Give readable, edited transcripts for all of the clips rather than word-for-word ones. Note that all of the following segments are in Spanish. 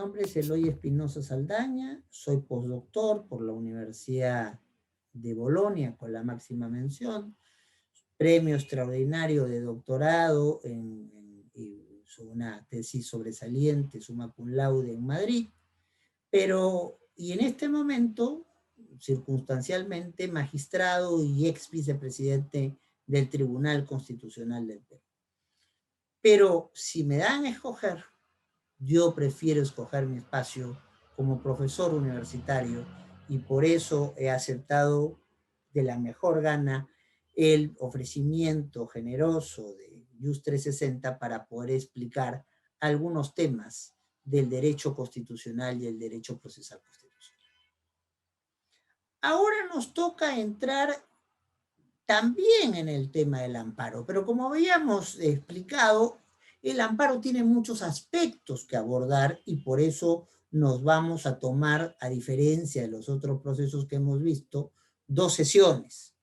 nombre es Eloy Espinosa Saldaña, soy postdoctor por la Universidad de Bolonia con la máxima mención, premio extraordinario de doctorado una tesis sobresaliente, summa cum laude en Madrid, y en este momento, circunstancialmente, magistrado y ex vicepresidente del Tribunal Constitucional del Perú. Pero si me dan a escoger, yo prefiero escoger mi espacio como profesor universitario y por eso he aceptado de la mejor gana el ofrecimiento generoso de JUS 360 para poder explicar algunos temas del derecho constitucional y el derecho procesal constitucional. Ahora nos toca entrar también en el tema del amparo, pero como habíamos explicado, el amparo tiene muchos aspectos que abordar y por eso nos vamos a tomar, a diferencia de los otros procesos que hemos visto, 2 sesiones.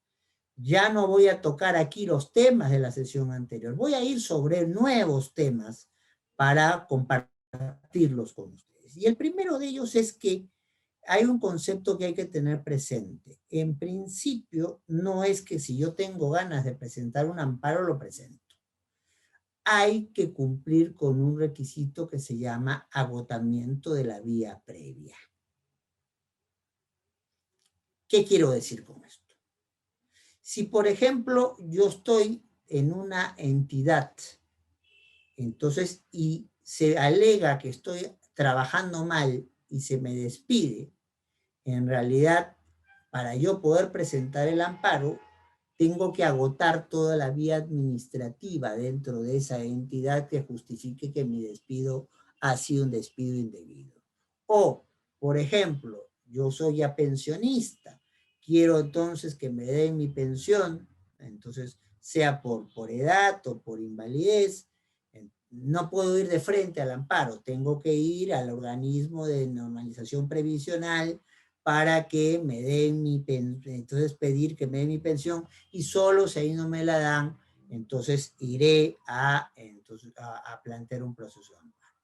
Ya no voy a tocar aquí los temas de la sesión anterior, voy a ir sobre nuevos temas para compartirlos con ustedes. Y el primero de ellos es que hay un concepto que hay que tener presente. En principio, no es que si yo tengo ganas de presentar un amparo, lo presento. Hay que cumplir con un requisito que se llama agotamiento de la vía previa. ¿Qué quiero decir con esto? Si, por ejemplo, yo estoy en una entidad, entonces, y se alega que estoy trabajando mal y se me despide, en realidad, para yo poder presentar el amparo, tengo que agotar toda la vía administrativa dentro de esa entidad que justifique que mi despido ha sido un despido indebido. O, por ejemplo, yo soy ya pensionista, quiero entonces que me den mi pensión, entonces sea por edad o por invalidez, no puedo ir de frente al amparo, tengo que ir al organismo de normalización previsional para que me den mi pensión, entonces pedir que me den mi pensión y solo si ahí no me la dan, entonces iré a plantear un proceso de amparo.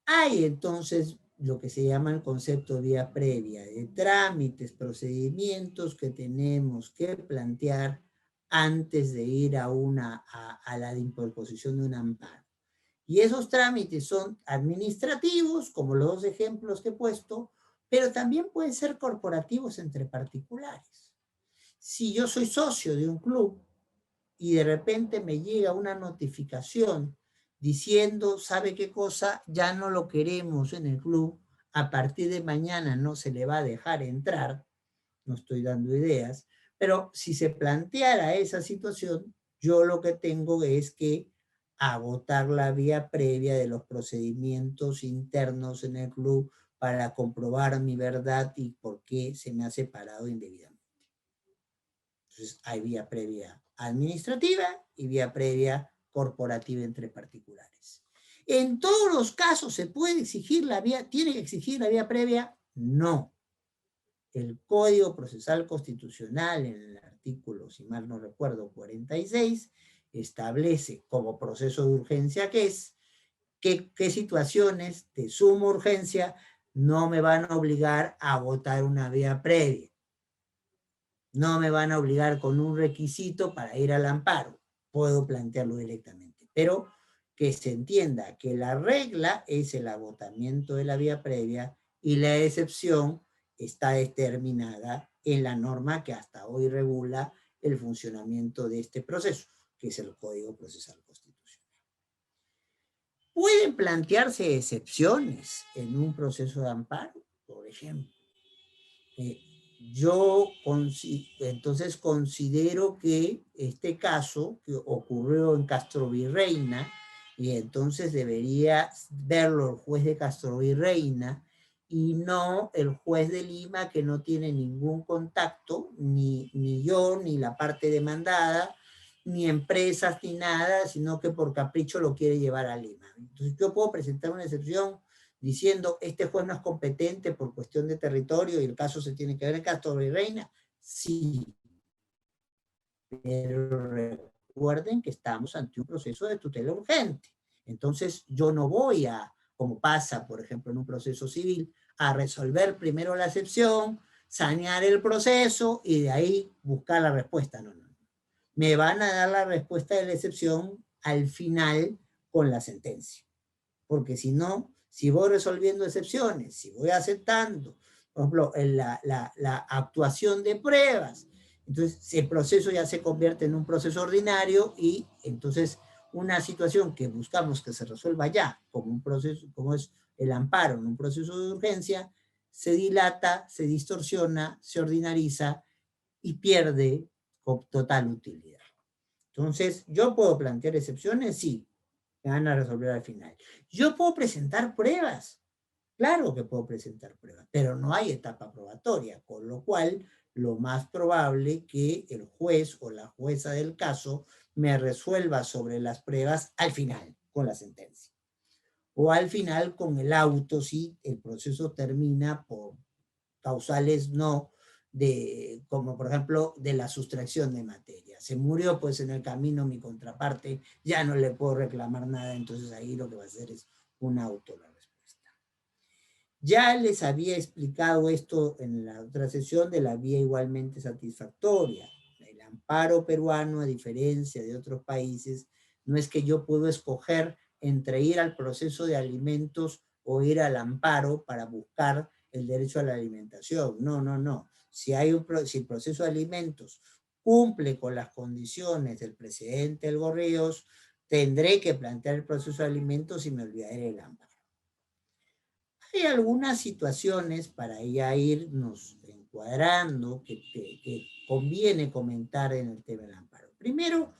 Hay entonces lo que se llama el concepto de vía previa, de trámites, procedimientos que tenemos que plantear antes de ir a la interposición de un amparo. Y esos trámites son administrativos, como los 2 ejemplos que he puesto, pero también pueden ser corporativos entre particulares. Si yo soy socio de un club y de repente me llega una notificación diciendo, ¿sabe qué cosa? Ya no lo queremos en el club, a partir de mañana no se le va a dejar entrar, no estoy dando ideas, pero si se planteara esa situación, yo lo que tengo es que agotar la vía previa de los procedimientos internos en el club para comprobar mi verdad y por qué se me ha separado indebidamente. Entonces, hay vía previa administrativa y vía previa corporativa entre particulares. ¿En todos los casos se puede exigir la vía, tiene que exigir la vía previa? No. El Código Procesal Constitucional, en el artículo, si mal no recuerdo, 46, establece como proceso de urgencia que es, qué situaciones de suma urgencia no me van a obligar a agotar una vía previa. No me van a obligar con un requisito para ir al amparo. Puedo plantearlo directamente. Pero que se entienda que la regla es el agotamiento de la vía previa y la excepción está determinada en la norma que hasta hoy regula el funcionamiento de este proceso, que es el Código Procesal Constitucional. Pueden plantearse excepciones en un proceso de amparo, por ejemplo. Yo entonces considero que este caso que ocurrió en Castrovirreyna, y entonces debería verlo el juez de Castrovirreyna y no el juez de Lima, que no tiene ningún contacto, ni yo, ni la parte demandada, ni empresas, ni nada, sino que por capricho lo quiere llevar a Lima. Entonces yo puedo presentar una excepción diciendo este juez no es competente por cuestión de territorio y el caso se tiene que ver en Castrovirreyna. Sí, pero recuerden que estamos ante un proceso de tutela urgente. Entonces yo no voy a como pasa, por ejemplo, en un proceso civil, a resolver primero la excepción, sanear el proceso y de ahí buscar la respuesta. No, no. Me van a dar la respuesta de la excepción al final con la sentencia. Porque si no, si voy resolviendo excepciones, si voy aceptando, por ejemplo, en la actuación de pruebas, entonces el proceso ya se convierte en un proceso ordinario y entonces una situación que buscamos que se resuelva ya, como un proceso, como es el amparo en un proceso de urgencia, se dilata, se distorsiona, se ordinariza y pierde con total utilidad. Entonces, ¿yo puedo plantear excepciones? Sí, que van a resolver al final. Yo puedo presentar pruebas, claro que puedo presentar pruebas, pero no hay etapa probatoria, con lo cual lo más probable que el juez o la jueza del caso me resuelva sobre las pruebas al final, con la sentencia. O al final con el auto, si el proceso termina por causales no de, como por ejemplo, de la sustracción de materia. Se murió pues en el camino mi contraparte, ya no le puedo reclamar nada, entonces ahí lo que va a hacer es un auto la respuesta. Ya les había explicado esto en la otra sesión de la vía igualmente satisfactoria. El amparo peruano, a diferencia de otros países, no es que yo puedo escoger entre ir al proceso de alimentos o ir al amparo para buscar el derecho a la alimentación. No, no, no. Si el proceso de alimentos cumple con las condiciones del presidente del Gorríos, tendré que plantear el proceso de alimentos y me olvidaré del amparo. Hay algunas situaciones para ya irnos encuadrando que conviene comentar en el tema del amparo. Primero,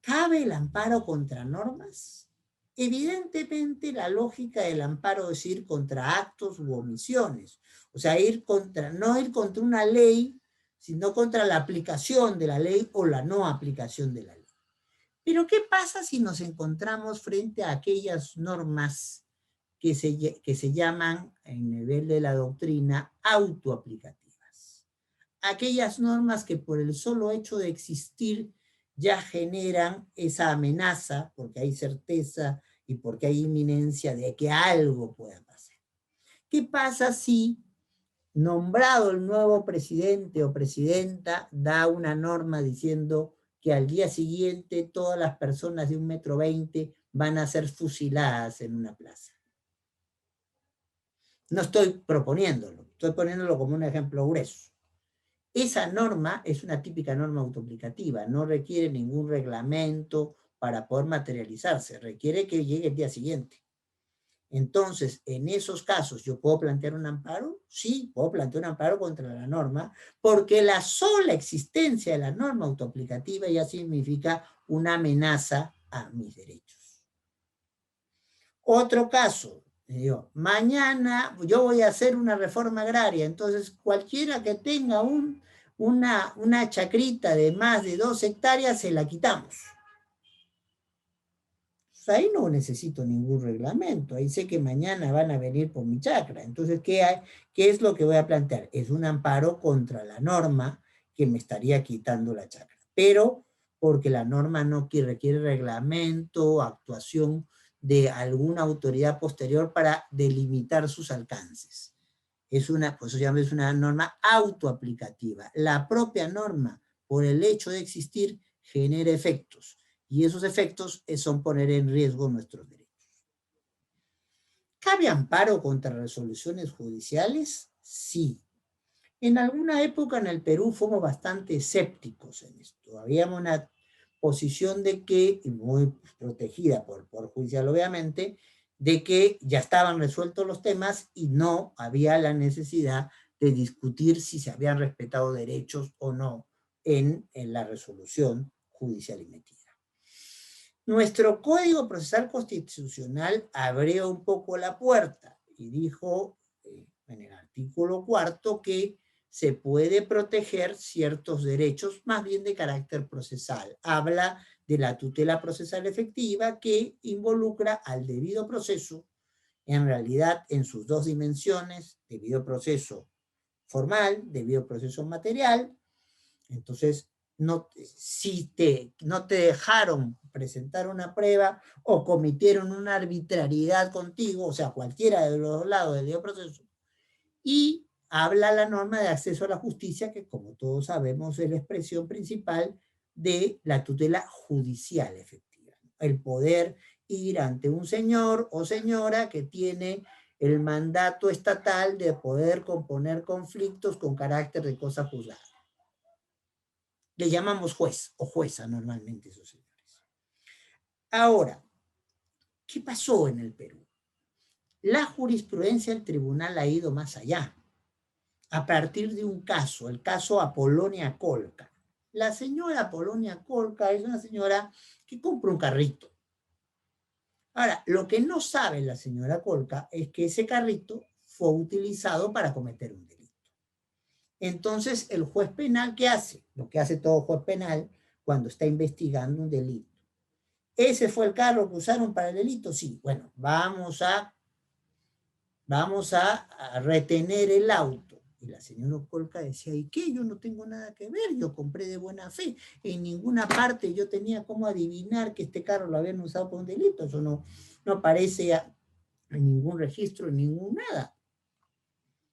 ¿cabe el amparo contra normas? Evidentemente la lógica del amparo es ir contra actos u omisiones. O sea, no ir contra una ley, sino contra la aplicación de la ley o la no aplicación de la ley. Pero ¿qué pasa si nos encontramos frente a aquellas normas que se llaman, en nivel de la doctrina, autoaplicativas? Aquellas normas que por el solo hecho de existir ya generan esa amenaza, porque hay certeza y porque hay inminencia de que algo pueda pasar. ¿Qué pasa si, nombrado el nuevo presidente o presidenta, da una norma diciendo que al día siguiente todas las personas de 1,20 m van a ser fusiladas en una plaza? No estoy proponiéndolo, estoy poniéndolo como un ejemplo grueso. Esa norma es una típica norma autoaplicativa, no requiere ningún reglamento para poder materializarse, requiere que llegue el día siguiente. Entonces, en esos casos, ¿yo puedo plantear un amparo? Sí, puedo plantear un amparo contra la norma, porque la sola existencia de la norma autoaplicativa ya significa una amenaza a mis derechos. Otro caso, digo, mañana yo voy a hacer una reforma agraria, entonces cualquiera que tenga una chacrita de más de 2 hectáreas se la quitamos. Pues ahí no necesito ningún reglamento, ahí sé que mañana van a venir por mi chacra. Entonces, ¿qué es lo que voy a plantear? Es un amparo contra la norma que me estaría quitando la chacra, pero porque la norma no requiere reglamento, actuación de alguna autoridad posterior para delimitar sus alcances. Por eso es una norma autoaplicativa. La propia norma, por el hecho de existir, genera efectos. Y esos efectos son poner en riesgo nuestros derechos. ¿Cabe amparo contra resoluciones judiciales? Sí. En alguna época en el Perú fuimos bastante escépticos en esto. Había una posición de que, muy protegida por judicial obviamente, de que ya estaban resueltos los temas y no había la necesidad de discutir si se habían respetado derechos o no en la resolución judicial emitida. Nuestro Código Procesal Constitucional abrió un poco la puerta y dijo en el artículo 4 que se puede proteger ciertos derechos, más bien de carácter procesal. Habla de la tutela procesal efectiva que involucra al debido proceso, en realidad en sus dos dimensiones, debido proceso formal, debido proceso material. Entonces, no te dejaron presentar una prueba o cometieron una arbitrariedad contigo, o sea, cualquiera de los lados del proceso, y habla la norma de acceso a la justicia, que como todos sabemos es la expresión principal de la tutela judicial efectiva. El poder ir ante un señor o señora que tiene el mandato estatal de poder componer conflictos con carácter de cosa juzgada. Le llamamos juez o jueza normalmente esos señores. Ahora, ¿qué pasó en el Perú? La jurisprudencia del tribunal ha ido más allá. A partir de un caso, el caso Apolonia Colca. La señora Apolonia Colca es una señora que compra un carrito. Ahora, lo que no sabe la señora Colca es que ese carrito fue utilizado para cometer un delito. Entonces, el juez penal, ¿qué hace? Lo que hace todo juez penal cuando está investigando un delito. ¿Ese fue el carro que usaron para el delito? Sí. Bueno, vamos a retener el auto. Y la señora Colca decía, ¿y qué? Yo no tengo nada que ver, yo compré de buena fe. En ninguna parte yo tenía cómo adivinar que este carro lo habían usado por un delito. Eso no aparece en ningún registro, en ningún nada.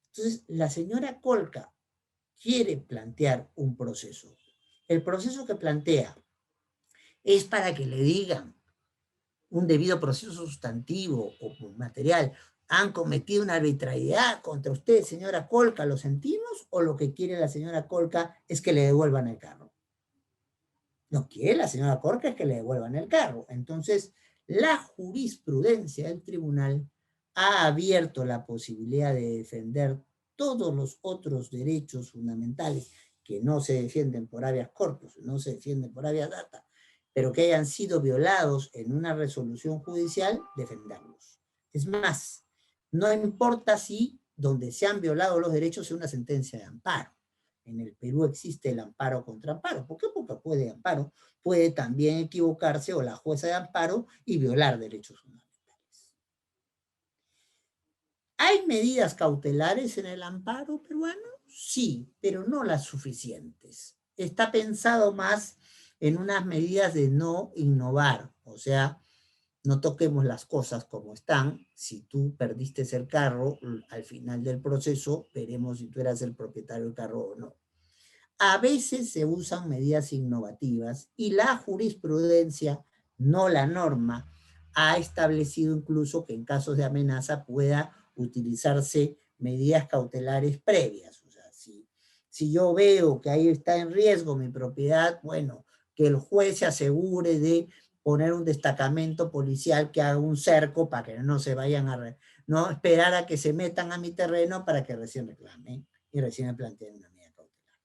Entonces, la señora Colca quiere plantear un proceso. El proceso que plantea es para que le digan un debido proceso sustantivo o material. ¿Han cometido una arbitrariedad contra usted, señora Colca? ¿Lo sentimos? ¿O lo que quiere la señora Colca es que le devuelvan el carro? No quiere la señora Colca es que le devuelvan el carro. Entonces, la jurisprudencia del tribunal ha abierto la posibilidad de defender todos los otros derechos fundamentales que no se defienden por habeas corpus, no se defienden por habeas data, pero que hayan sido violados en una resolución judicial, defenderlos. Es más, no importa si donde se han violado los derechos es una sentencia de amparo. En el Perú existe el amparo contra amparo. ¿Por qué? Porque puede amparo, puede también equivocarse o la jueza de amparo y violar derechos fundamentales. ¿Hay medidas cautelares en el amparo peruano? Sí, pero no las suficientes. Está pensado más en unas medidas de no innovar, o sea, no toquemos las cosas como están. Si tú perdiste el carro, al final del proceso veremos si tú eras el propietario del carro o no. A veces se usan medidas innovativas y la jurisprudencia, no la norma, ha establecido incluso que en casos de amenaza pueda utilizarse medidas cautelares previas. O sea, si yo veo que ahí está en riesgo mi propiedad, bueno, que el juez se asegure de poner un destacamento policial que haga un cerco para que no se vayan no esperar a que se metan a mi terreno para que recién reclamen y recién me planteen una medida cautelar.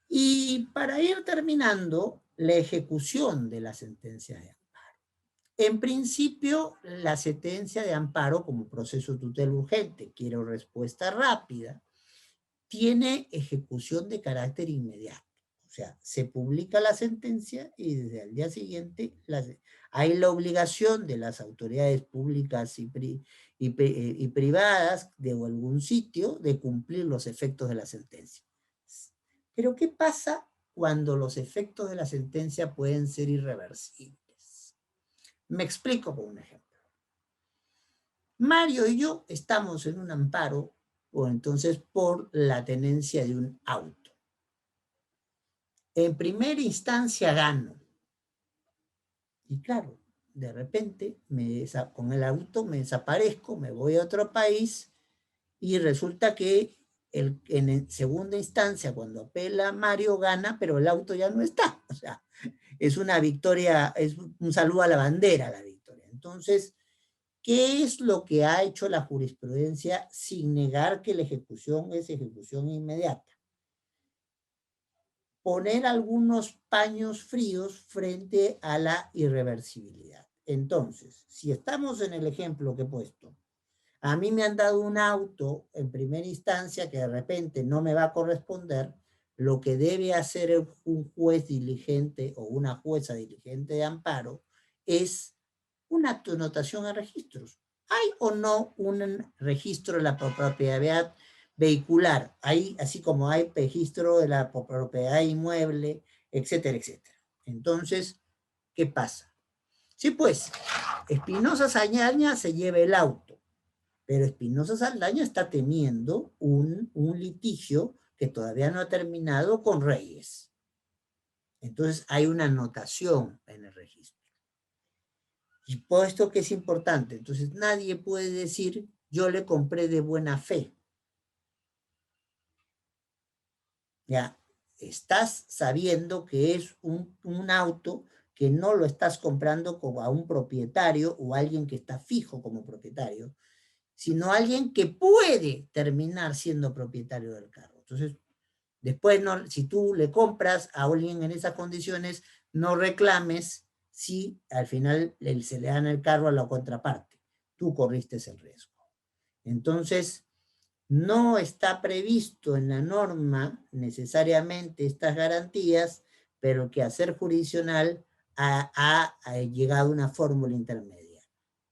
Y para ir terminando, la ejecución de la sentencia de amparo. En principio, la sentencia de amparo como proceso de tutela urgente, quiero respuesta rápida, tiene ejecución de carácter inmediato. O sea, se publica la sentencia y desde el día siguiente hay la obligación de las autoridades públicas y privadas de algún sitio de cumplir los efectos de la sentencia. Pero ¿qué pasa cuando los efectos de la sentencia pueden ser irreversibles? Me explico con un ejemplo. Mario y yo estamos en un amparo, o entonces por la tenencia de un auto. En primera instancia gano. Y claro, de repente con el auto me desaparezco, me voy a otro país y resulta que en segunda instancia, cuando apela, Mario gana, pero el auto ya no está. O sea, es una victoria, es un saludo a la bandera la victoria. Entonces, ¿qué es lo que ha hecho la jurisprudencia sin negar que la ejecución es ejecución inmediata? Poner algunos paños fríos frente a la irreversibilidad. Entonces, si estamos en el ejemplo que he puesto, a mí me han dado un auto en primera instancia que de repente no me va a corresponder, lo que debe hacer un juez diligente o una jueza diligente de amparo es un acto de notación a registros. ¿Hay o no un registro de la propiedad vehicular, ahí, así como hay registro de la propiedad inmueble, etcétera, etcétera. Entonces, ¿qué pasa? Sí, pues, Espinosa Saldaña se lleva el auto, pero Espinosa Saldaña está teniendo un litigio que todavía no ha terminado con Reyes. Entonces hay una anotación en el registro. Y puesto que es importante, entonces nadie puede decir, yo le compré de buena fe. Ya, estás sabiendo que es un auto que no lo estás comprando como a un propietario o a alguien que está fijo como propietario, sino a alguien que puede terminar siendo propietario del carro. Entonces, después, no, si tú le compras a alguien en esas condiciones, no reclames si al final se le dan el carro a la contraparte. Tú corriste el riesgo. Entonces, no está previsto en la norma necesariamente estas garantías, pero el quehacer jurisdiccional ha llegado a una fórmula intermedia.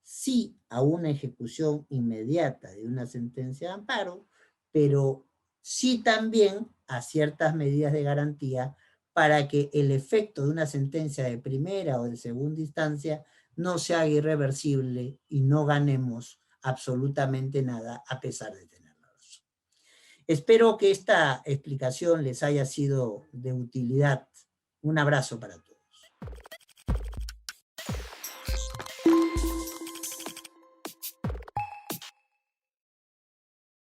Sí a una ejecución inmediata de una sentencia de amparo, pero sí también a ciertas medidas de garantía para que el efecto de una sentencia de primera o de segunda instancia no se haga irreversible y no ganemos absolutamente nada a pesar de tenerla. Espero que esta explicación les haya sido de utilidad. Un abrazo para todos.